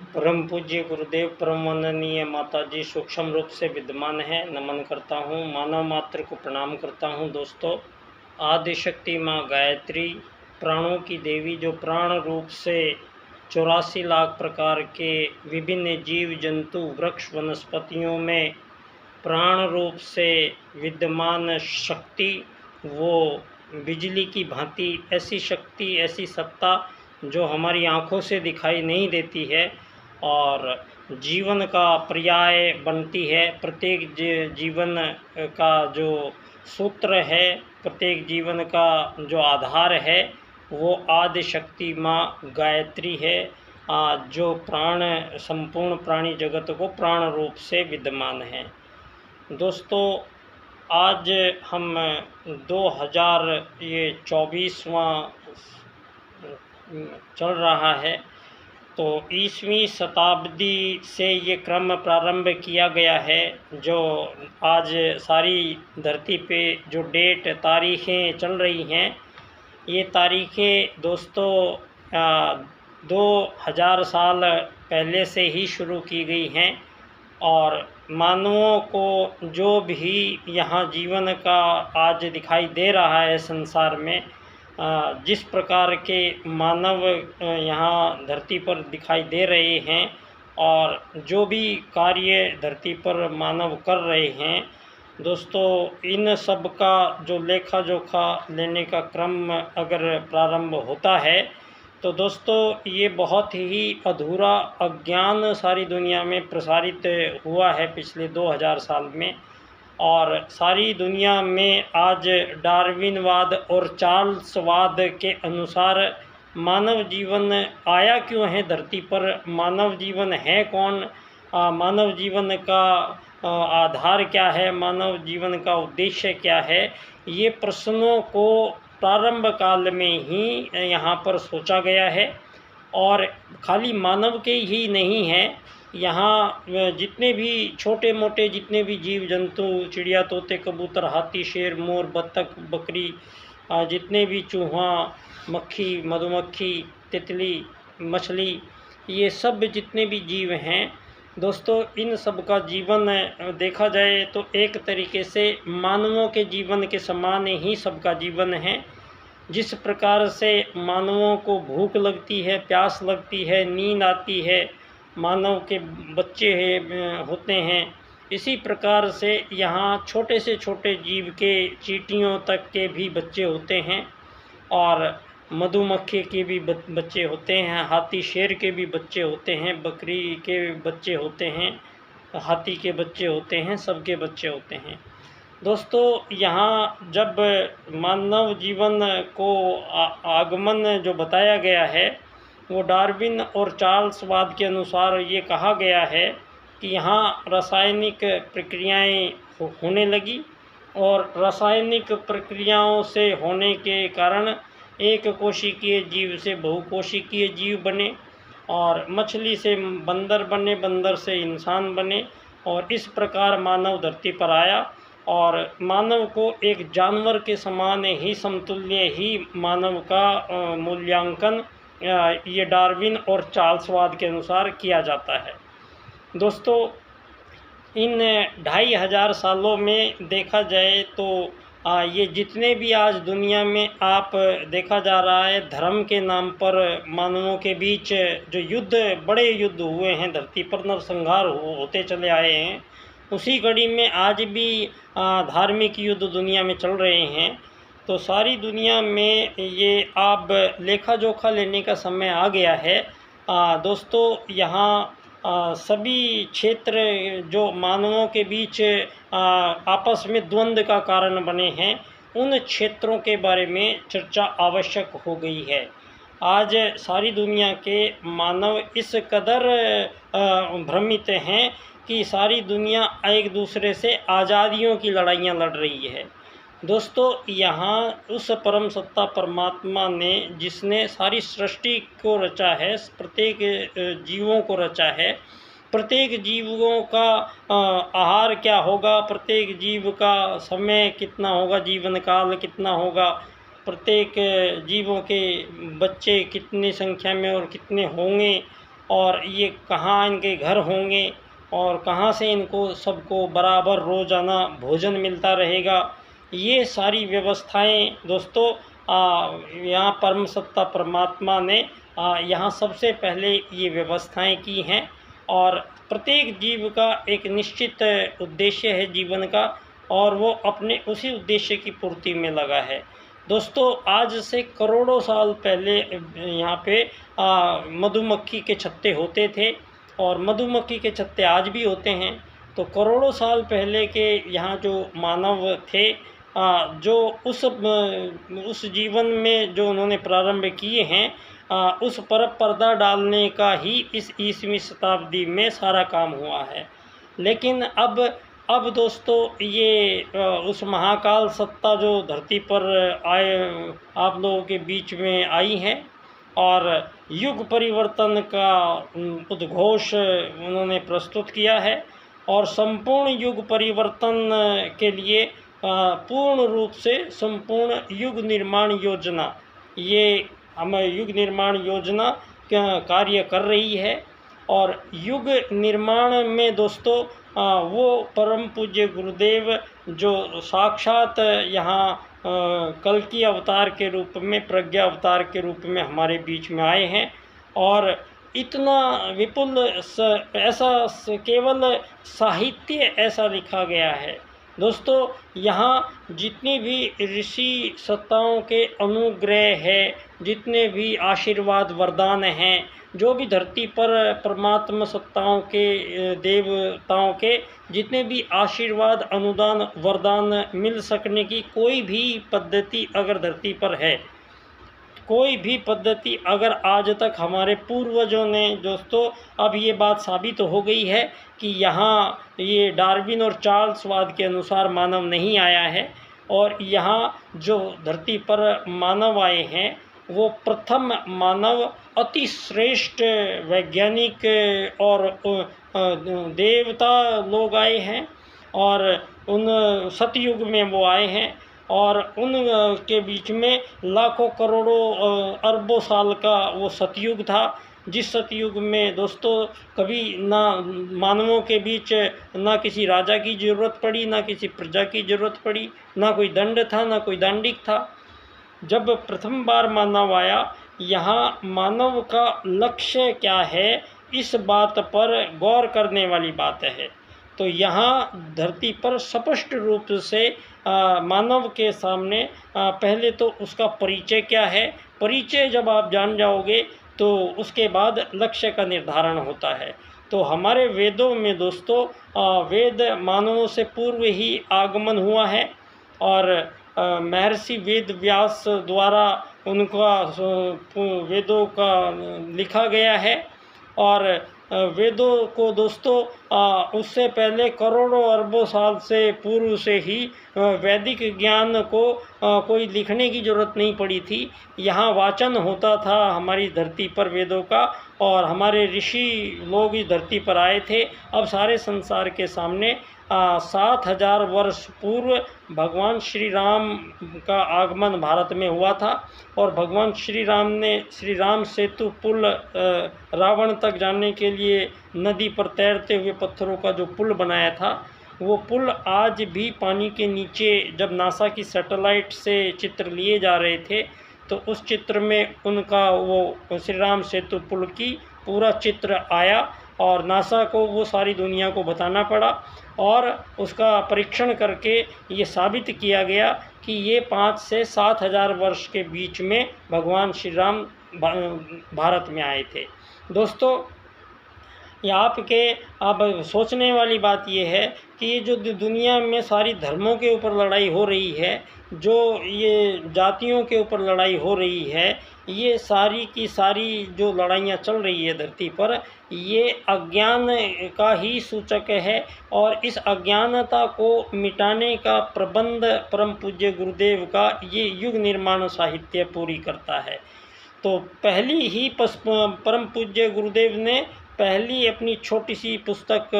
परम पूज्य गुरुदेव परम वंदनीय माता जी सूक्ष्म रूप से विद्यमान है। नमन करता हूँ, मानव मात्र को प्रणाम करता हूँ। दोस्तों, आदिशक्ति माँ गायत्री प्राणों की देवी, जो प्राण रूप से 84 लाख प्रकार के विभिन्न जीव जंतु वृक्ष वनस्पतियों में प्राण रूप से विद्यमान शक्ति, वो बिजली की भांति ऐसी शक्ति, ऐसी सत्ता जो हमारी आँखों से दिखाई नहीं देती है और जीवन का पर्याय बनती है। प्रत्येक जीवन का जो सूत्र है, प्रत्येक जीवन का जो आधार है, वो आदिशक्ति माँ गायत्री है, जो प्राण संपूर्ण प्राणी जगत को प्राण रूप से विद्यमान है। दोस्तों, आज हम 2024वां चल रहा है, तो 20वीं शताब्दी से ये क्रम प्रारंभ किया गया है। जो आज सारी धरती पे जो डेट तारीखें चल रही हैं, ये तारीखें दोस्तों 2000 साल पहले से ही शुरू की गई हैं और मानवों को जो भी यहाँ जीवन का आज दिखाई दे रहा है संसार में, जिस प्रकार के मानव यहाँ धरती पर दिखाई दे रहे हैं और जो भी कार्य धरती पर मानव कर रहे हैं, दोस्तों इन सब का जो लेखा जोखा लेने का क्रम अगर प्रारंभ होता है, तो दोस्तों ये बहुत ही अधूरा अज्ञान सारी दुनिया में प्रसारित हुआ है पिछले 2000 साल में। और सारी दुनिया में आज डार्विनवाद और चार्ल्सवाद के अनुसार मानव जीवन आया क्यों है धरती पर, मानव जीवन है कौन, मानव जीवन का आधार क्या है, मानव जीवन का उद्देश्य क्या है, ये प्रश्नों को प्रारंभ काल में ही यहाँ पर सोचा गया है। और खाली मानव के ही नहीं है, यहाँ जितने भी छोटे मोटे जितने भी जीव जंतु, चिड़िया, तोते, कबूतर, हाथी, शेर, मोर, बत्तख, बकरी, जितने भी चूहा, मक्खी, मधुमक्खी, तितली, मछली, ये सब जितने भी जीव हैं दोस्तों, इन सब का जीवन देखा जाए तो एक तरीके से मानवों के जीवन के समान ही सबका जीवन है। जिस प्रकार से मानवों को भूख लगती है, प्यास लगती है, नींद आती है, मानव के बच्चे होते हैं, इसी प्रकार से यहाँ छोटे से छोटे जीव के चींटियों तक के भी बच्चे होते हैं और मधुमक्खी के भी बच्चे होते हैं, हाथी शेर के भी बच्चे होते हैं, बकरी के बच्चे होते हैं, हाथी के बच्चे होते हैं, सबके बच्चे होते हैं। दोस्तों, यहाँ जब मानव जीवन को आगमन जो बताया गया है, वो डार्विन और चार्ल्सवाद के अनुसार ये कहा गया है कि यहाँ रासायनिक प्रक्रियाएं होने लगी और रासायनिक प्रक्रियाओं से होने के कारण एक कोशिकीय जीव से बहुकोशिकीय जीव बने और मछली से बंदर बने, बंदर से इंसान बने और इस प्रकार मानव धरती पर आया और मानव को एक जानवर के समान ही समतुल्य ही मानव का मूल्यांकन ये डार्विन और चार्ल्सवाद के अनुसार किया जाता है। दोस्तों, इन 2500 सालों में देखा जाए तो ये जितने भी आज दुनिया में आप देखा जा रहा है, धर्म के नाम पर मानवों के बीच जो युद्ध, बड़े युद्ध हुए हैं धरती पर, नरसंहार होते चले आए हैं, उसी कड़ी में आज भी धार्मिक युद्ध दुनिया में चल रहे हैं। तो सारी दुनिया में ये अब लेखा जोखा लेने का समय आ गया है। दोस्तों, यहाँ सभी क्षेत्र जो मानवों के बीच आपस में द्वंद्व का कारण बने हैं, उन क्षेत्रों के बारे में चर्चा आवश्यक हो गई है। आज सारी दुनिया के मानव इस कदर भ्रमित हैं कि सारी दुनिया एक दूसरे से आज़ादियों की लड़ाइयाँ लड़ रही है। दोस्तों, यहाँ उस परम सत्ता परमात्मा ने, जिसने सारी सृष्टि को रचा है, प्रत्येक जीवों को रचा है, प्रत्येक जीवों का आहार क्या होगा, प्रत्येक जीव का समय कितना होगा, जीवन काल कितना होगा, प्रत्येक जीवों के बच्चे कितनी संख्या में और कितने होंगे और ये कहाँ इनके घर होंगे और कहाँ से इनको सबको बराबर रोज़ाना भोजन मिलता रहेगा। ये सारी व्यवस्थाएं दोस्तों यहाँ परम सत्ता परमात्मा ने यहाँ सबसे पहले ये व्यवस्थाएं की हैं। और प्रत्येक जीव का एक निश्चित उद्देश्य है जीवन का, और वो अपने उसी उद्देश्य की पूर्ति में लगा है। दोस्तों आज से करोड़ों साल पहले यहाँ पे मधुमक्खी के छत्ते होते थे, और मधुमक्खी के छत्ते आज भी होते हैं। तो करोड़ों साल पहले के यहाँ जो मानव थे, जो उस जीवन में जो उन्होंने प्रारंभ किए हैं, उस पर पर्दा डालने का ही इस 20वीं शताब्दी में सारा काम हुआ है। लेकिन अब दोस्तों ये उस महाकाल सत्ता जो धरती पर आए आप लोगों के बीच में आई है, और युग परिवर्तन का उद्घोष उन्होंने प्रस्तुत किया है। और संपूर्ण युग परिवर्तन के लिए पूर्ण रूप से संपूर्ण युग निर्माण योजना, ये हमें युग निर्माण योजना कार्य कर रही है। और युग निर्माण में दोस्तों वो परम पूज्य गुरुदेव जो साक्षात यहाँ कल्कि अवतार के रूप में, प्रज्ञा अवतार के रूप में हमारे बीच में आए हैं। और इतना विपुल ऐसा केवल साहित्य ऐसा लिखा गया है दोस्तों, यहाँ जितनी भी ऋषि सत्ताओं के अनुग्रह है, जितने भी आशीर्वाद वरदान हैं, जो भी धरती पर परमात्मा सत्ताओं के देवताओं के जितने भी आशीर्वाद अनुदान वरदान मिल सकने की कोई भी पद्धति अगर धरती पर है, कोई भी पद्धति अगर आज तक हमारे पूर्वजों ने दोस्तों, अब ये बात साबित हो गई है कि यहाँ ये डार्विन और चार्ल्सवाद के अनुसार मानव नहीं आया है। और यहाँ जो धरती पर मानव आए हैं वो प्रथम मानव अति श्रेष्ठ वैज्ञानिक और देवता लोग आए हैं, और उन सतयुग में वो आए हैं। और उन के बीच में लाखों करोड़ों अरबों साल का वो सतयुग था, जिस सतयुग में दोस्तों कभी ना मानवों के बीच ना किसी राजा की ज़रूरत पड़ी, ना किसी प्रजा की ज़रूरत पड़ी, ना कोई दंड था, ना कोई दांडिक था। जब प्रथम बार मानव आया, यहाँ मानव का लक्ष्य क्या है, इस बात पर गौर करने वाली बात है। तो यहाँ धरती पर स्पष्ट रूप से मानव के सामने पहले तो उसका परिचय क्या है, परिचय जब आप जान जाओगे तो उसके बाद लक्ष्य का निर्धारण होता है। तो हमारे वेदों में दोस्तों वेद मानवों से पूर्व ही आगमन हुआ है, और महर्षि वेद व्यास द्वारा उनका वेदों का लिखा गया है। और वेदों को दोस्तों उससे पहले करोड़ों अरबों साल से पूर्व से ही वैदिक ज्ञान को कोई लिखने की ज़रूरत नहीं पड़ी थी। यहाँ वाचन होता था हमारी धरती पर वेदों का, और हमारे ऋषि लोग इस धरती पर आए थे। अब सारे संसार के सामने 7000 वर्ष पूर्व भगवान श्री राम का आगमन भारत में हुआ था, और भगवान श्री राम ने श्री राम सेतु पुल रावण तक जाने के लिए नदी पर तैरते हुए पत्थरों का जो पुल बनाया था, वो पुल आज भी पानी के नीचे, जब नासा की सैटेलाइट से चित्र लिए जा रहे थे तो उस चित्र में उनका वो श्री राम सेतु पुल की पूरा चित्र आया, और नासा को वो सारी दुनिया को बताना पड़ा, और उसका परीक्षण करके ये साबित किया गया कि ये 5 से 7000 वर्ष के बीच में भगवान श्री राम भारत में आए थे। दोस्तों आपके अब सोचने वाली बात ये है कि ये जो दुनिया में सारी धर्मों के ऊपर लड़ाई हो रही है, जो ये जातियों के ऊपर लड़ाई हो रही है, ये सारी की सारी जो लड़ाइयाँ चल रही है धरती पर, ये अज्ञान का ही सूचक है। और इस अज्ञानता को मिटाने का प्रबंध परम पूज्य गुरुदेव का ये युग निर्माण साहित्य पूरी करता है। तो पहली ही परम पूज्य गुरुदेव ने पहली अपनी छोटी सी पुस्तक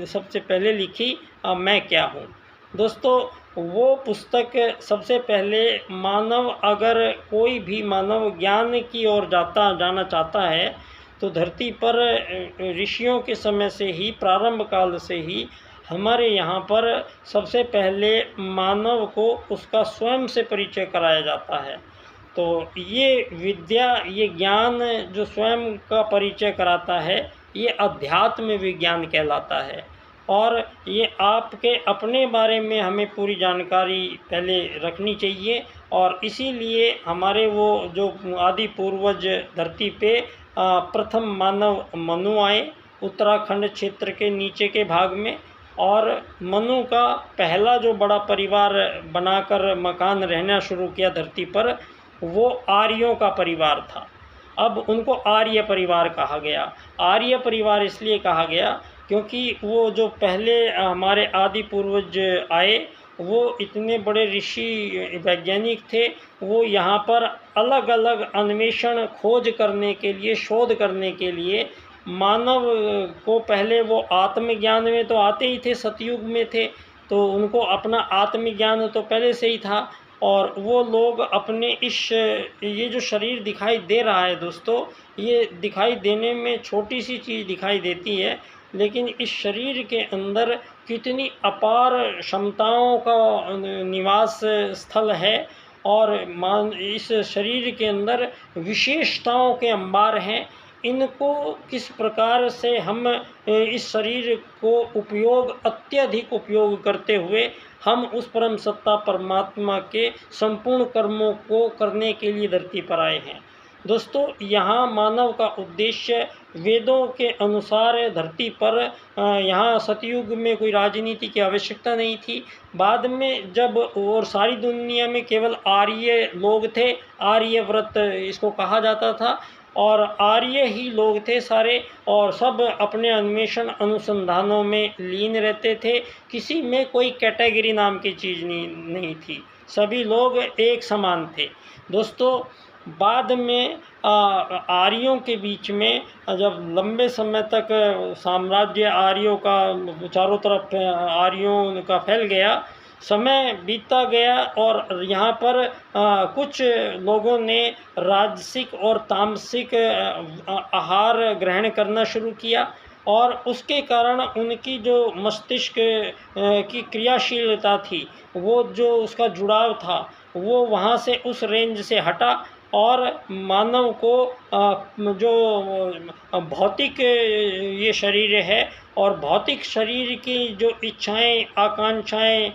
सबसे पहले लिखी, मैं क्या हूँ। दोस्तों वो पुस्तक सबसे पहले मानव, अगर कोई भी मानव ज्ञान की ओर जाना चाहता है तो धरती पर ऋषियों के समय से ही, प्रारंभ काल से ही हमारे यहाँ पर सबसे पहले मानव को उसका स्वयं से परिचय कराया जाता है। तो ये विद्या, ये ज्ञान जो स्वयं का परिचय कराता है, ये अध्यात्म विज्ञान कहलाता है। और ये आपके अपने बारे में हमें पूरी जानकारी पहले रखनी चाहिए, और इसीलिए हमारे वो जो आदि पूर्वज धरती पे प्रथम मानव मनु आए उत्तराखंड क्षेत्र के नीचे के भाग में, और मनु का पहला जो बड़ा परिवार बनाकर मकान रहना शुरू किया धरती पर, वो आर्यों का परिवार था। अब उनको आर्य परिवार कहा गया। आर्य परिवार इसलिए कहा गया क्योंकि वो जो पहले हमारे आदि पूर्वज आए, वो इतने बड़े ऋषि वैज्ञानिक थे। वो यहाँ पर अलग अलग अन्वेषण, खोज करने के लिए, शोध करने के लिए मानव को, पहले वो आत्मज्ञान में तो आते ही थे, सतयुग में थे, तो उनको अपना आत्मज्ञान तो पहले से ही था। और वो लोग अपने ये जो शरीर दिखाई दे रहा है दोस्तों, ये दिखाई देने में छोटी सी चीज़ दिखाई देती है, लेकिन इस शरीर के अंदर कितनी अपार क्षमताओं का निवास स्थल है, और इस शरीर के अंदर विशेषताओं के अंबार हैं। इनको किस प्रकार से हम इस शरीर को अत्यधिक उपयोग करते हुए हम उस परम सत्ता परमात्मा के संपूर्ण कर्मों को करने के लिए धरती पर आए हैं। दोस्तों, यहाँ मानव का उद्देश्य वेदों के अनुसार धरती पर, यहाँ सतयुग में कोई राजनीति की आवश्यकता नहीं थी। बाद में जब, और सारी दुनिया में केवल आर्य लोग थे, आर्यव्रत इसको कहा जाता था, और आर्य ही लोग थे सारे, और सब अपने अन्वेषण अनुसंधानों में लीन रहते थे। किसी में कोई कैटेगरी नाम की चीज़ नहीं थी, सभी लोग एक समान थे। दोस्तों, बाद में आर्यों के बीच में जब लंबे समय तक साम्राज्य आर्यों का चारों तरफ आर्यों का फैल गया, समय बीतता गया, और यहाँ पर कुछ लोगों ने राजसिक और तामसिक आहार ग्रहण करना शुरू किया, और उसके कारण उनकी जो मस्तिष्क की क्रियाशीलता थी, वो जो उसका जुड़ाव था, वो वहाँ से उस रेंज से हटा, और मानव को जो भौतिक ये शरीर है, और भौतिक शरीर की जो इच्छाएं, आकांक्षाएं,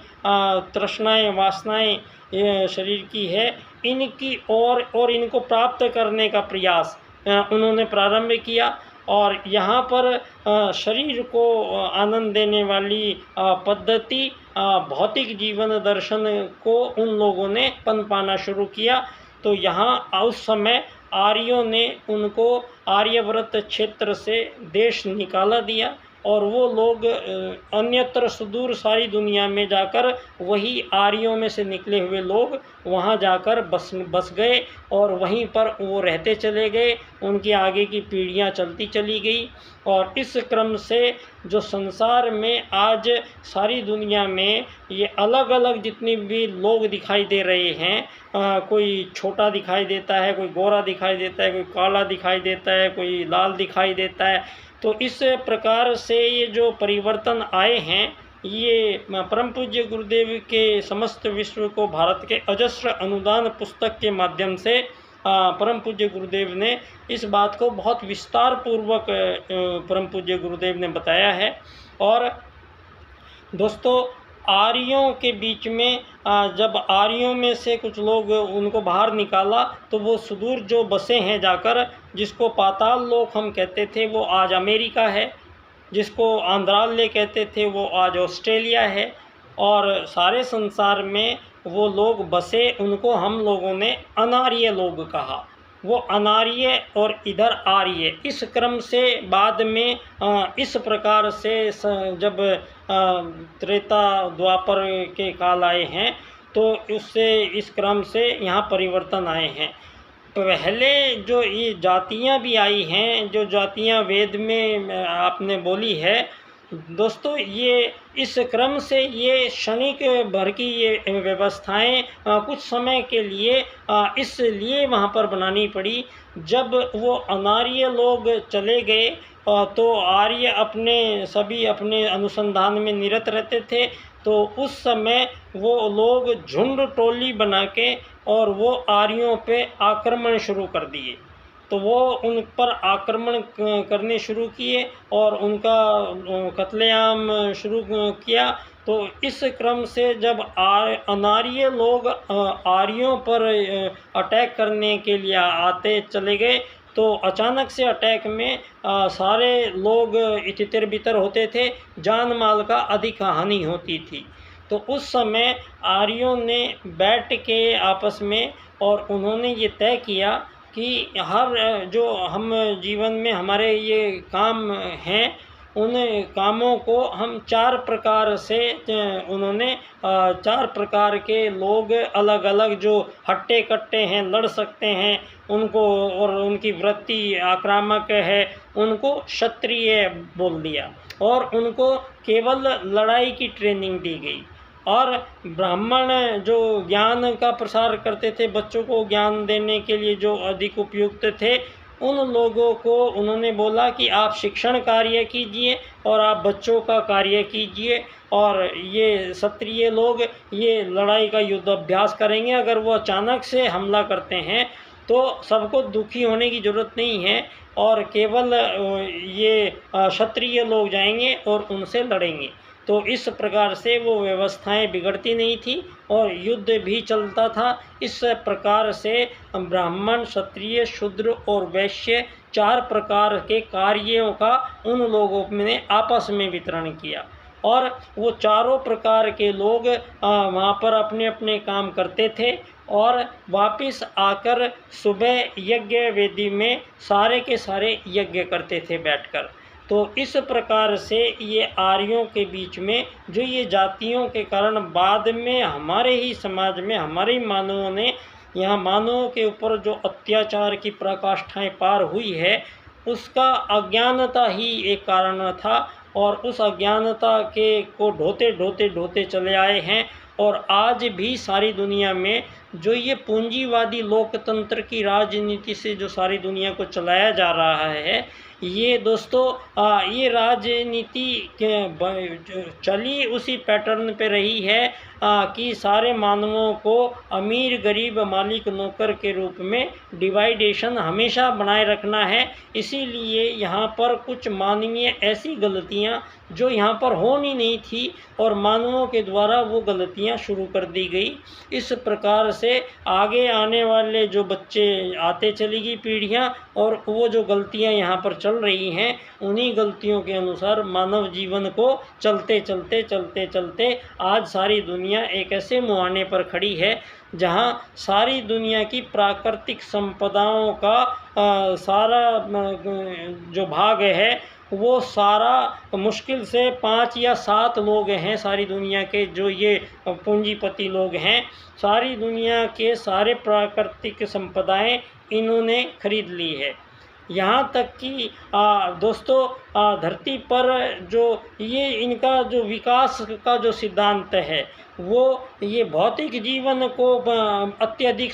तृष्णाएं, वासनाएं ये शरीर की है, इनकी और इनको प्राप्त करने का प्रयास उन्होंने प्रारंभ किया। और यहाँ पर शरीर को आनंद देने वाली पद्धति, भौतिक जीवन दर्शन को उन लोगों ने पनपाना शुरू किया। तो यहाँ उस समय आर्यों ने उनको आर्यव्रत क्षेत्र से देश निकाला दिया, और वो लोग अन्यत्र सुदूर सारी दुनिया में जाकर, वही आर्यों में से निकले हुए लोग वहाँ जाकर बस गए, और वहीं पर वो रहते चले गए। उनकी आगे की पीढ़ियाँ चलती चली गई, और इस क्रम से जो संसार में आज सारी दुनिया में ये अलग अलग जितने भी लोग दिखाई दे रहे हैं, कोई छोटा दिखाई देता है, कोई गोरा दिखाई देता है, कोई काला दिखाई देता है, कोई लाल दिखाई देता है। तो इस प्रकार से ये जो परिवर्तन आए हैं, ये परम पूज्य गुरुदेव के समस्त विश्व को भारत के अजस्र अनुदान पुस्तक के माध्यम से परम पूज्य गुरुदेव ने इस बात को बहुत विस्तार पूर्वक परम पूज्य गुरुदेव ने बताया है। और दोस्तों, आर्यों के बीच में जब आर्यों में से कुछ लोग उनको बाहर निकाला, तो वो सुदूर जो बसे हैं जाकर, जिसको पाताल लोक हम कहते थे, वो आज अमेरिका है, जिसको आंध्रालय कहते थे, वो आज ऑस्ट्रेलिया है, और सारे संसार में वो लोग बसे, उनको हम लोगों ने अनार्य लोग कहा। वो अनार्य और इधर आर्य, इस क्रम से बाद में इस प्रकार से जब त्रेता द्वापर के काल आए हैं, तो उससे इस क्रम से यहाँ परिवर्तन आए हैं। पहले जो ये जातियाँ भी आई हैं, जो जातियाँ वेद में आपने बोली है, दोस्तों ये इस क्रम से ये क्षणिक भर की ये व्यवस्थाएं कुछ समय के लिए इसलिए वहाँ पर बनानी पड़ी। जब वो अनार्य लोग चले गए तो आर्य सभी अपने अनुसंधान में निरत रहते थे। तो उस समय वो लोग झुंड टोली बना के और वो आर्यों पे आक्रमण शुरू कर दिए। तो वो उन पर आक्रमण करने शुरू किए और उनका कत्लेआम शुरू किया। तो इस क्रम से जब अनार्य लोग आर्यों पर अटैक करने के लिए आते चले गए तो अचानक से अटैक में सारे लोग इतितर बितर होते थे, जान माल का अधिक हानि होती थी। तो उस समय आर्यों ने बैठ के आपस में और उन्होंने ये तय किया कि हर जो हम जीवन में हमारे ये काम हैं उन कामों को हम 4 प्रकार से उन्होंने 4 प्रकार के लोग अलग अलग जो हट्टे कट्टे हैं, लड़ सकते हैं उनको, और उनकी वृत्ति आक्रामक है उनको क्षत्रिय बोल दिया और उनको केवल लड़ाई की ट्रेनिंग दी गई। और ब्राह्मण जो ज्ञान का प्रसार करते थे, बच्चों को ज्ञान देने के लिए जो अधिक उपयुक्त थे, उन लोगों को उन्होंने बोला कि आप शिक्षण कार्य कीजिए और आप बच्चों का कार्य कीजिए, और ये क्षत्रिय लोग ये लड़ाई का युद्ध अभ्यास करेंगे। अगर वो अचानक से हमला करते हैं तो सबको दुखी होने की ज़रूरत नहीं है और केवल ये क्षत्रिय लोग जाएंगे और उनसे लड़ेंगे। तो इस प्रकार से वो व्यवस्थाएं बिगड़ती नहीं थी और युद्ध भी चलता था। इस प्रकार से ब्राह्मण, क्षत्रिय, शूद्र और वैश्य 4 प्रकार के कार्यों का उन लोगों ने आपस में वितरण किया और वो चारों प्रकार के लोग वहाँ पर अपने अपने काम करते थे और वापस आकर सुबह यज्ञ वेदी में सारे के सारे यज्ञ करते थे बैठकर। तो इस प्रकार से ये आर्यों के बीच में जो ये जातियों के कारण बाद में हमारे ही समाज में हमारे ही मानवों ने यहाँ मानवों के ऊपर जो अत्याचार की पराकाष्ठाएं पार हुई है उसका अज्ञानता ही एक कारण था और उस अज्ञानता के को ढोते चले आए हैं। और आज भी सारी दुनिया में जो ये पूंजीवादी लोकतंत्र की राजनीति से जो सारी दुनिया को चलाया जा रहा है, ये दोस्तों ये राजनीति चली उसी पैटर्न पे रही है कि सारे मानवों को अमीर गरीब मालिक नौकर के रूप में डिवाइडेशन हमेशा बनाए रखना है। इसीलिए यहाँ पर कुछ मानवीय ऐसी गलतियाँ जो यहाँ पर होनी नहीं थी और मानवों के द्वारा वो गलतियाँ शुरू कर दी गई। इस प्रकार से आगे आने वाले जो बच्चे आते चली गई पीढ़ियाँ और वो जो गलतियाँ यहाँ पर चल रही हैं उन्हीं गलतियों के अनुसार मानव जीवन को चलते आज सारी दुनिया एक ऐसे मुहाने पर खड़ी है जहाँ सारी दुनिया की प्राकृतिक संपदाओं का सारा जो भाग है वो सारा मुश्किल से 5 या 7 लोग हैं सारी दुनिया के जो ये पूंजीपति लोग हैं। सारी दुनिया के सारे प्राकृतिक संपदाएं इन्होंने खरीद ली है। यहाँ तक कि दोस्तों धरती पर जो ये इनका जो विकास का जो सिद्धांत है वो ये भौतिक जीवन को अत्यधिक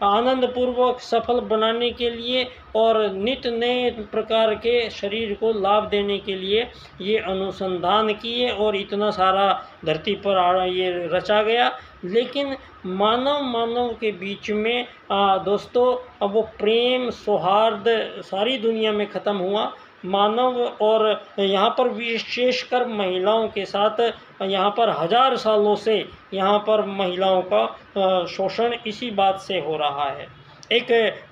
आनंदपूर्वक सफल बनाने के लिए और नित्य नए प्रकार के शरीर को लाभ देने के लिए ये अनुसंधान किए और इतना सारा धरती पर ये रचा गया। लेकिन मानव के बीच में दोस्तों अब वो प्रेम सौहार्द सारी दुनिया में ख़त्म हुआ। मानव और यहाँ पर विशेषकर महिलाओं के साथ यहाँ पर 1000 सालों से यहाँ पर महिलाओं का शोषण इसी बात से हो रहा है।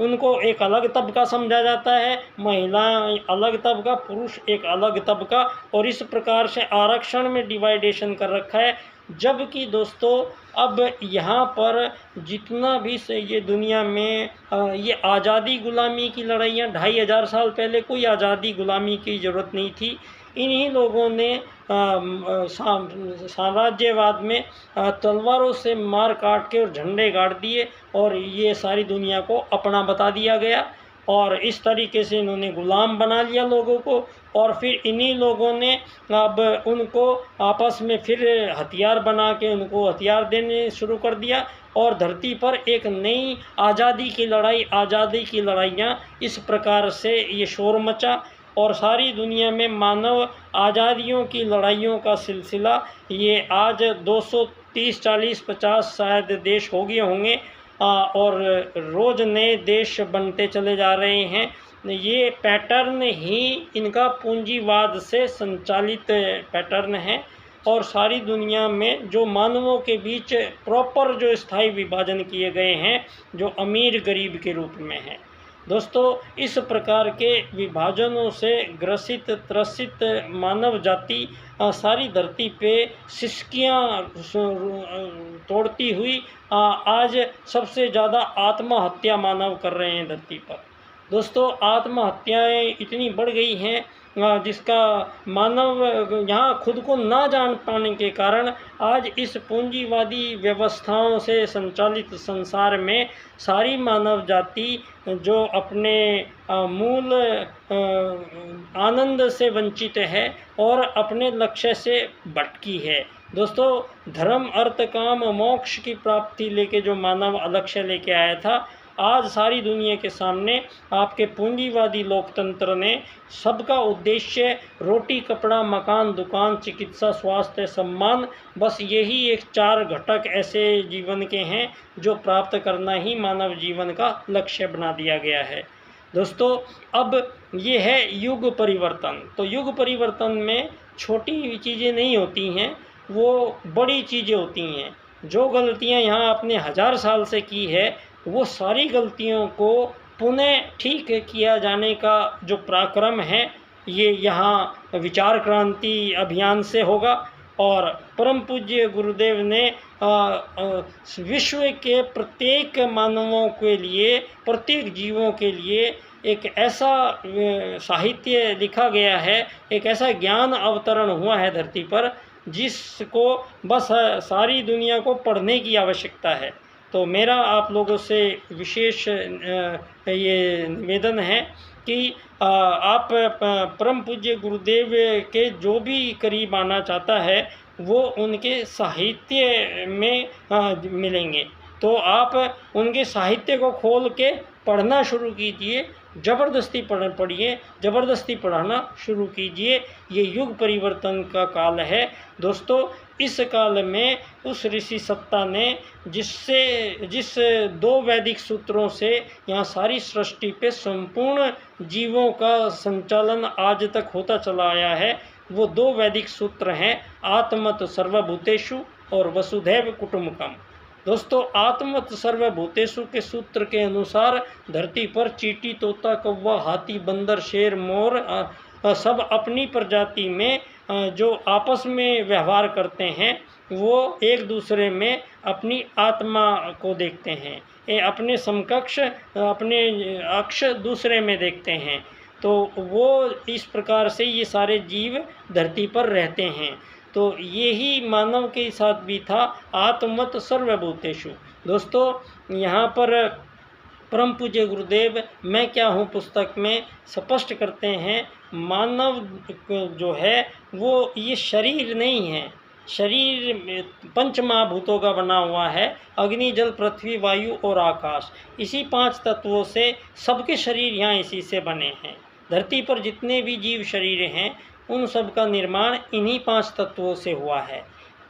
उनको एक अलग तबका समझा जाता है, महिलाएं अलग तबका, पुरुष एक अलग तबका, और इस प्रकार से आरक्षण में डिवाइडेशन कर रखा है। जबकि दोस्तों अब यहाँ पर जितना भी ये दुनिया में ये आज़ादी गुलामी की लड़ाइयाँ 2500 साल पहले कोई आज़ादी गुलामी की ज़रूरत नहीं थी। इन्हीं लोगों ने साम्राज्यवाद में तलवारों से मार काट के और झंडे गाड़ दिए और ये सारी दुनिया को अपना बता दिया गया। और इस तरीके से इन्होंने ग़ुलाम बना लिया लोगों को। और फिर इन्हीं लोगों ने अब उनको आपस में फिर हथियार बना के उनको हथियार देने शुरू कर दिया और धरती पर एक नई आज़ादी की लड़ाइयाँ इस प्रकार से ये शोर मचा और सारी दुनिया में मानव आज़ादियों की लड़ाइयों का सिलसिला ये आज 230, 40, 50 शायद देश हो गए होंगे और रोज़ नए देश बनते चले जा रहे हैं। ये पैटर्न ही इनका पूंजीवाद से संचालित पैटर्न है और सारी दुनिया में जो मानवों के बीच प्रॉपर जो स्थायी विभाजन किए गए हैं जो अमीर गरीब के रूप में है। दोस्तों, इस प्रकार के विभाजनों से ग्रसित त्रसित मानव जाति सारी धरती पे सिसकियाँ तोड़ती हुई आज सबसे ज़्यादा आत्महत्या मानव कर रहे हैं धरती पर। दोस्तों, आत्महत्याएं इतनी बढ़ गई हैं जिसका मानव यहाँ खुद को ना जान पाने के कारण आज इस पूंजीवादी व्यवस्थाओं से संचालित संसार में सारी मानव जाति जो अपने मूल आनंद से वंचित है और अपने लक्ष्य से भटकी है। दोस्तों, धर्म अर्थ काम मोक्ष की प्राप्ति लेके जो मानव लक्ष्य लेके आया था, आज सारी दुनिया के सामने आपके पूंजीवादी लोकतंत्र ने सबका उद्देश्य रोटी कपड़ा मकान दुकान चिकित्सा स्वास्थ्य सम्मान, बस यही एक 4 घटक ऐसे जीवन के हैं जो प्राप्त करना ही मानव जीवन का लक्ष्य बना दिया गया है। दोस्तों, अब ये है युग परिवर्तन। तो युग परिवर्तन में छोटी चीज़ें नहीं होती हैं, वो बड़ी चीज़ें होती हैं। जो गलतियाँ यहाँ आपने 1000 साल से की है वो सारी गलतियों को पुनः ठीक किया जाने का जो पराक्रम है ये यहाँ विचार क्रांति अभियान से होगा। और परम पूज्य गुरुदेव ने विश्व के प्रत्येक मानवों के लिए प्रत्येक जीवों के लिए एक ऐसा साहित्य लिखा गया है, एक ऐसा ज्ञान अवतरण हुआ है धरती पर जिसको बस सारी दुनिया को पढ़ने की आवश्यकता है। तो मेरा आप लोगों से विशेष ये निवेदन है कि आप परम पूज्य गुरुदेव के जो भी करीब आना चाहता है वो उनके साहित्य में मिलेंगे। तो आप उनके साहित्य को खोल के पढ़ना शुरू कीजिए, ज़बरदस्ती पढ़िए, ज़बरदस्ती पढ़ाना शुरू कीजिए। ये युग परिवर्तन का काल है दोस्तों। इस काल में उस ऋषि सत्ता ने जिस 2 वैदिक सूत्रों से यहाँ सारी सृष्टि पे संपूर्ण जीवों का संचालन आज तक होता चला आया है, वो 2 वैदिक सूत्र हैं आत्मत सर्वभूतेषु और वसुधैव कुटुम्बकम। दोस्तों, आत्मत सर्वभूतेषु के सूत्र के अनुसार धरती पर चींटी तोता कौवा हाथी बंदर शेर मोर सब अपनी प्रजाति में जो आपस में व्यवहार करते हैं वो एक दूसरे में अपनी आत्मा को देखते हैं, ये अपने समकक्ष अपने अक्ष दूसरे में देखते हैं। तो वो इस प्रकार से ये सारे जीव धरती पर रहते हैं। तो यही मानव के साथ भी था, आत्मत सर्वभूतेषु। दोस्तों, यहाँ पर परम पूज्य गुरुदेव मैं क्या हूँ पुस्तक में स्पष्ट करते हैं, मानव जो है वो ये शरीर नहीं है। शरीर 5 महाभूतों का बना हुआ है, अग्नि जल पृथ्वी वायु और आकाश। इसी 5 तत्वों से सबके शरीर यहाँ इसी से बने हैं। धरती पर जितने भी जीव शरीर हैं उन सब का निर्माण इन्हीं 5 तत्वों से हुआ है।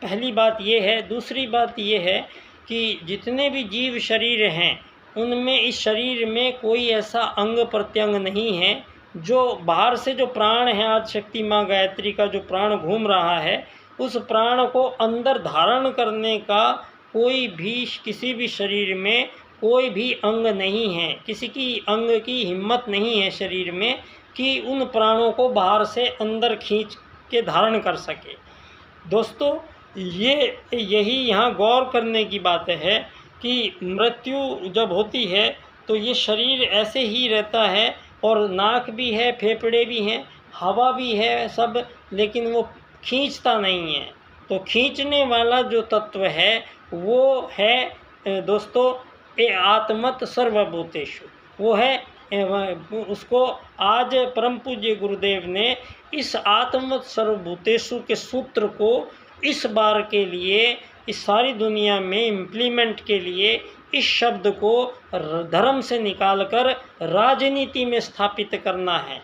पहली बात ये है। दूसरी बात ये है कि जितने भी जीव शरीर हैं उनमें इस शरीर में कोई ऐसा अंग प्रत्यंग नहीं है जो बाहर से जो प्राण है, आज शक्ति माँ गायत्री का जो प्राण घूम रहा है उस प्राण को अंदर धारण करने का कोई भी किसी भी शरीर में कोई भी अंग नहीं है। किसी की अंग की हिम्मत नहीं है शरीर में कि उन प्राणों को बाहर से अंदर खींच के धारण कर सके। दोस्तों, यही यहाँ गौर करने की बात है कि मृत्यु जब होती है तो ये शरीर ऐसे ही रहता है और नाक भी है, फेफड़े भी हैं, हवा भी है सब, लेकिन वो खींचता नहीं है। तो खींचने वाला जो तत्व है वो है दोस्तों आत्मत सर्वभूतेषु, वो है उसको आज परम पूज्य गुरुदेव ने इस आत्मवत् सर्वभूतेषु के सूत्र को इस बार के लिए इस सारी दुनिया में इम्प्लीमेंट के लिए इस शब्द को धर्म से निकालकर राजनीति में स्थापित करना है।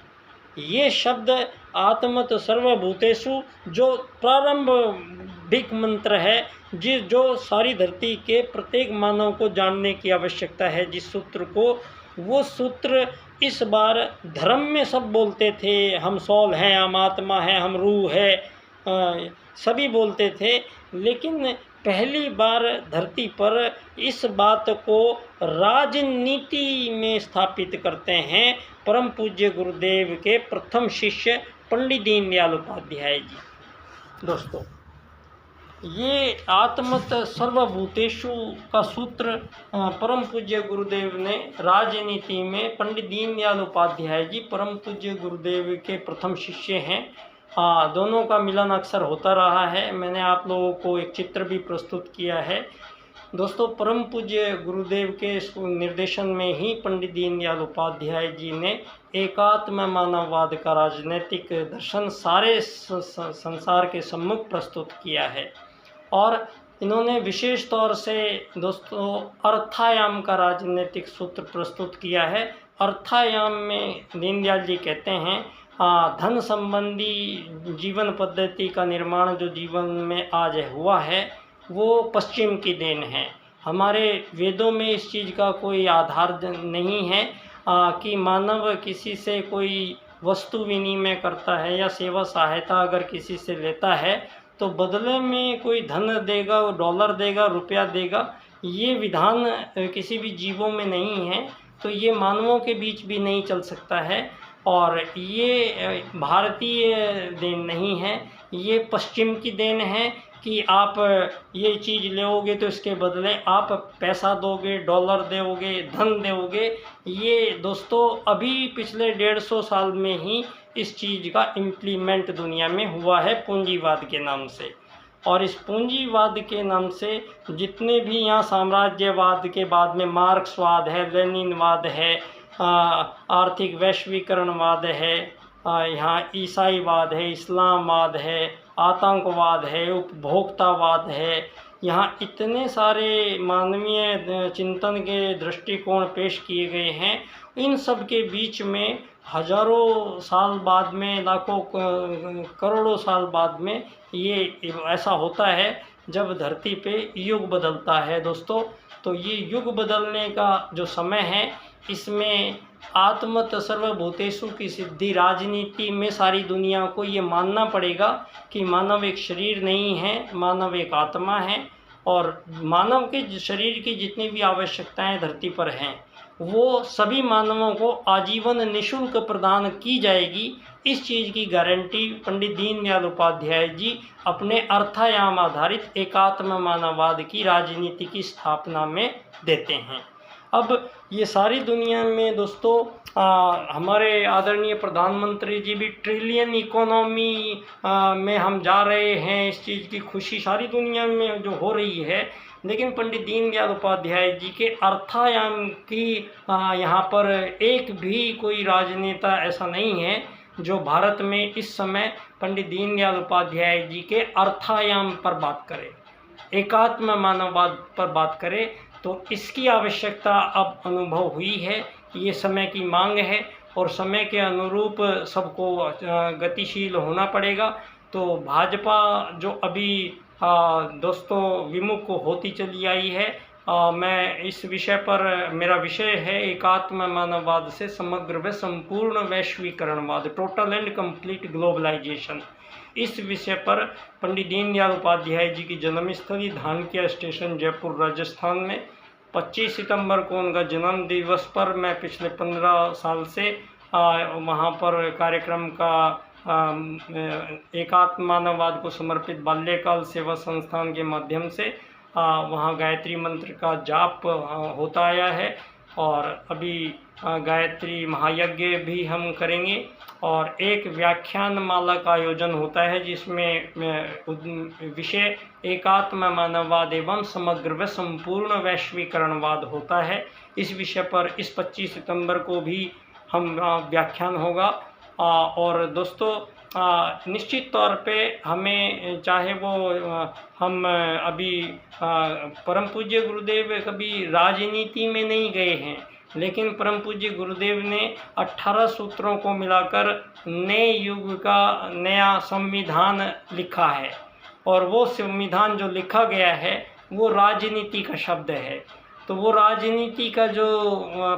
ये शब्द आत्मत सर्वभूतेषु जो प्रारंभिक मंत्र है, जो सारी धरती के प्रत्येक मानव को जानने की आवश्यकता है, जिस सूत्र को, वो सूत्र इस बार धर्म में सब बोलते थे, हम सौल हैं, हम आत्मा है, हम रूह है, सभी बोलते थे, लेकिन पहली बार धरती पर इस बात को राजनीति में स्थापित करते हैं परम पूज्य गुरुदेव के प्रथम शिष्य पंडित दीनदयाल उपाध्याय जी। दोस्तों, ये आत्मत सर्वभूतेषु का सूत्र परम पूज्य गुरुदेव ने राजनीति में, पंडित दीनदयाल उपाध्याय जी परम पूज्य गुरुदेव के प्रथम शिष्य हैं। दोनों का मिलन अक्सर होता रहा है। मैंने आप लोगों को एक चित्र भी प्रस्तुत किया है। दोस्तों, परम पूज्य गुरुदेव के निर्देशन में ही पंडित दीनदयाल उपाध्याय जी ने एकात्म मानववाद का राजनीतिक दर्शन सारे संसार के सम्मुख प्रस्तुत किया है। और इन्होंने विशेष तौर से दोस्तों अर्थायाम का राजनीतिक सूत्र प्रस्तुत किया है। अर्थायाम में दीनदयाल जी कहते हैं, धन संबंधी जीवन पद्धति का निर्माण जो जीवन में आज हुआ है वो पश्चिम की देन है। हमारे वेदों में इस चीज़ का कोई आधार नहीं है कि मानव किसी से कोई वस्तु विनिमय करता है या सेवा सहायता अगर किसी से लेता है तो बदले में कोई धन देगा, वो डॉलर देगा, रुपया देगा। ये विधान किसी भी जीवों में नहीं है, तो ये मानवों के बीच भी नहीं चल सकता है। और ये भारतीय देन नहीं है, ये पश्चिम की देन है कि आप ये चीज़ लोगे तो इसके बदले आप पैसा दोगे, डॉलर दोगे, धन दोगे। ये दोस्तों अभी पिछले 150 साल में ही इस चीज़ का इम्प्लीमेंट दुनिया में हुआ है पूंजीवाद के नाम से। और इस पूंजीवाद के नाम से जितने भी यहाँ साम्राज्यवाद के बाद में मार्क्सवाद है, लेनिनवाद है, आर्थिक वैश्वीकरणवाद है, यहाँ ईसाईवाद है, इस्लामवाद है, आतंकवाद है, उपभोक्तावाद है, यहाँ इतने सारे मानवीय चिंतन के दृष्टिकोण पेश किए गए हैं। इन सब के बीच में हजारों साल बाद में, लाखों करोड़ों साल बाद में ये ऐसा होता है जब धरती पे युग बदलता है दोस्तों। तो ये युग बदलने का जो समय है, इसमें आत्मत सर्वभूतेषु की सिद्धि राजनीति में सारी दुनिया को ये मानना पड़ेगा कि मानव एक शरीर नहीं है, मानव एक आत्मा है। और मानव के शरीर की जितनी भी आवश्यकताएं धरती पर हैं वो सभी मानवों को आजीवन निःशुल्क प्रदान की जाएगी। इस चीज़ की गारंटी पंडित दीनदयाल उपाध्याय जी अपने अर्थायाम आधारित एकात्म मानववाद की राजनीति की स्थापना में देते हैं। अब ये सारी दुनिया में दोस्तों हमारे आदरणीय प्रधानमंत्री जी भी ट्रिलियन इकोनॉमी में हम जा रहे हैं, इस चीज़ की खुशी सारी दुनिया में जो हो रही है। लेकिन पंडित दीनदयाल उपाध्याय जी के अर्थायाम की यहाँ पर एक भी कोई राजनेता ऐसा नहीं है जो भारत में इस समय पंडित दीनदयाल उपाध्याय जी के अर्थायाम पर बात करे, एकात्म मानववाद पर बात करे। तो इसकी आवश्यकता अब अनुभव हुई है, ये समय की मांग है और समय के अनुरूप सबको गतिशील होना पड़ेगा। तो भाजपा जो अभी दोस्तों विमुख होती चली आई है, मैं इस विषय पर, मेरा विषय है एकात्म मानववाद से समग्र व संपूर्ण वैश्वीकरणवाद, टोटल एंड कंप्लीट ग्लोबलाइजेशन। इस विषय पर पंडित दीनदयाल उपाध्याय जी की जन्मस्थली धानक्या स्टेशन जयपुर राजस्थान में 25 सितंबर को उनका जन्म दिवस पर मैं पिछले 15 साल से वहाँ पर कार्यक्रम का एकात्म मानववाद को समर्पित बाल्यकाल सेवा संस्थान के माध्यम से वहाँ गायत्री मंत्र का जाप होता आया है। और अभी गायत्री महायज्ञ भी हम करेंगे और एक व्याख्यान माला का आयोजन होता है जिसमें विषय एकात्म मानववाद एवं समग्र व संपूर्ण वैश्वीकरणवाद होता है। इस विषय पर इस 25 सितंबर को भी हम व्याख्यान होगा। और दोस्तों निश्चित तौर पे हमें चाहे वो हम अभी परम पूज्य गुरुदेव कभी राजनीति में नहीं गए हैं, लेकिन परम पूज्य गुरुदेव ने 18 सूत्रों को मिलाकर नए युग का नया संविधान लिखा है और वो संविधान जो लिखा गया है वो राजनीति का शब्द है। तो वो राजनीति का जो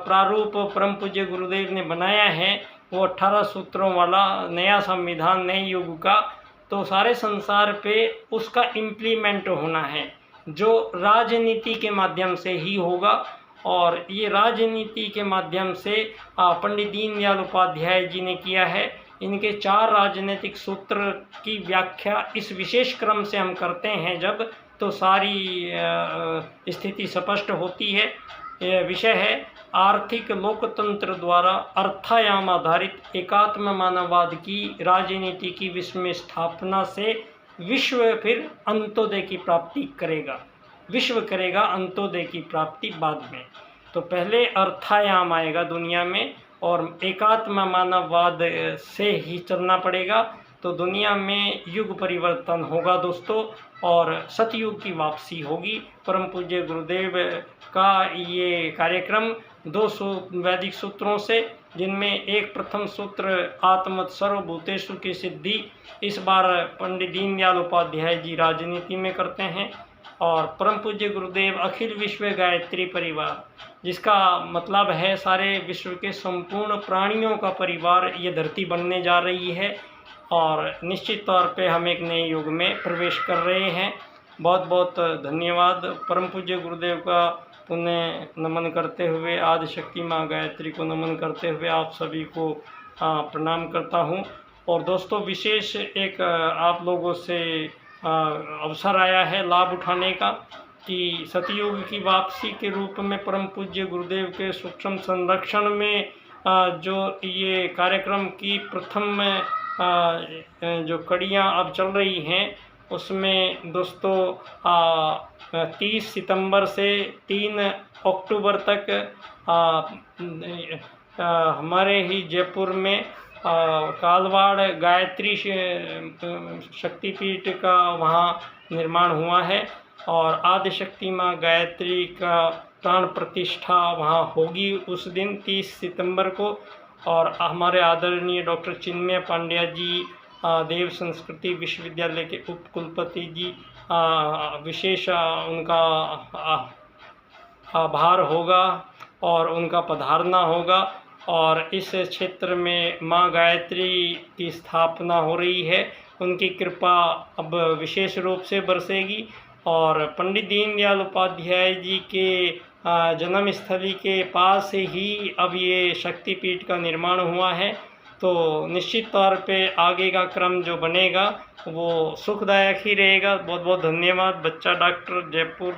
प्रारूप परम पूज्य गुरुदेव ने बनाया है वो 18 सूत्रों वाला नया संविधान नए युग का, तो सारे संसार पे उसका इम्प्लीमेंट होना है जो राजनीति के माध्यम से ही होगा। और ये राजनीति के माध्यम से पंडित दीनदयाल उपाध्याय जी ने किया है। इनके 4 राजनीतिक सूत्र की व्याख्या इस विशेष क्रम से हम करते हैं जब, तो सारी स्थिति स्पष्ट होती है। यह विषय है आर्थिक लोकतंत्र द्वारा अर्थायाम आधारित एकात्म मानववाद की राजनीति की विश्व में स्थापना से विश्व फिर अंत्योदय की प्राप्ति करेगा। विश्व करेगा अंत्योदय की प्राप्ति बाद में। तो पहले अर्थायाम आएगा दुनिया में और एकात्म मानववाद से ही चलना पड़ेगा, तो दुनिया में युग परिवर्तन होगा दोस्तों और सतयुग की वापसी होगी। परम पूज्य गुरुदेव का ये कार्यक्रम 200 वैदिक सूत्रों से, जिनमें एक प्रथम सूत्र आत्मत सर्वभूतेषु की सिद्धि इस बार पंडित दीनदयाल उपाध्याय जी राजनीति में करते हैं। और परम पूज्य गुरुदेव अखिल विश्व गायत्री परिवार, जिसका मतलब है सारे विश्व के संपूर्ण प्राणियों का परिवार, ये धरती बनने जा रही है और निश्चित तौर पे हम एक नए युग में प्रवेश कर रहे हैं। बहुत बहुत धन्यवाद। परम पूज्य गुरुदेव का पुण्य नमन करते हुए, आदि शक्ति माँ गायत्री को नमन करते हुए आप सभी को प्रणाम करता हूँ। और दोस्तों विशेष एक आप लोगों से अवसर आया है लाभ उठाने का कि सतयुग की वापसी के रूप में परम पूज्य गुरुदेव के सूक्ष्म संरक्षण में जो ये कार्यक्रम की प्रथम जो कड़ियाँ अब चल रही हैं उसमें दोस्तों 30 सितंबर से 3 अक्टूबर तक हमारे ही जयपुर में कालवाड़ गायत्री शक्तिपीठ का वहाँ निर्माण हुआ है और आदि शक्ति माँ गायत्री का प्राण प्रतिष्ठा वहाँ होगी उस दिन 30 सितंबर को। और हमारे आदरणीय डॉक्टर चिन्मय पांड्या जी देव संस्कृति विश्वविद्यालय के उप कुलपति जी विशेष उनका आभार होगा और उनका पधारना होगा। और इस क्षेत्र में माँ गायत्री की स्थापना हो रही है, उनकी कृपा अब विशेष रूप से बरसेगी। और पंडित दीनदयाल उपाध्याय जी के जन्मस्थली के पास ही अब ये शक्तिपीठ का निर्माण हुआ है, तो निश्चित तौर पे आगे का क्रम जो बनेगा वो सुखदायक ही रहेगा। बहुत बहुत धन्यवाद। बच्चा डॉक्टर, जयपुर।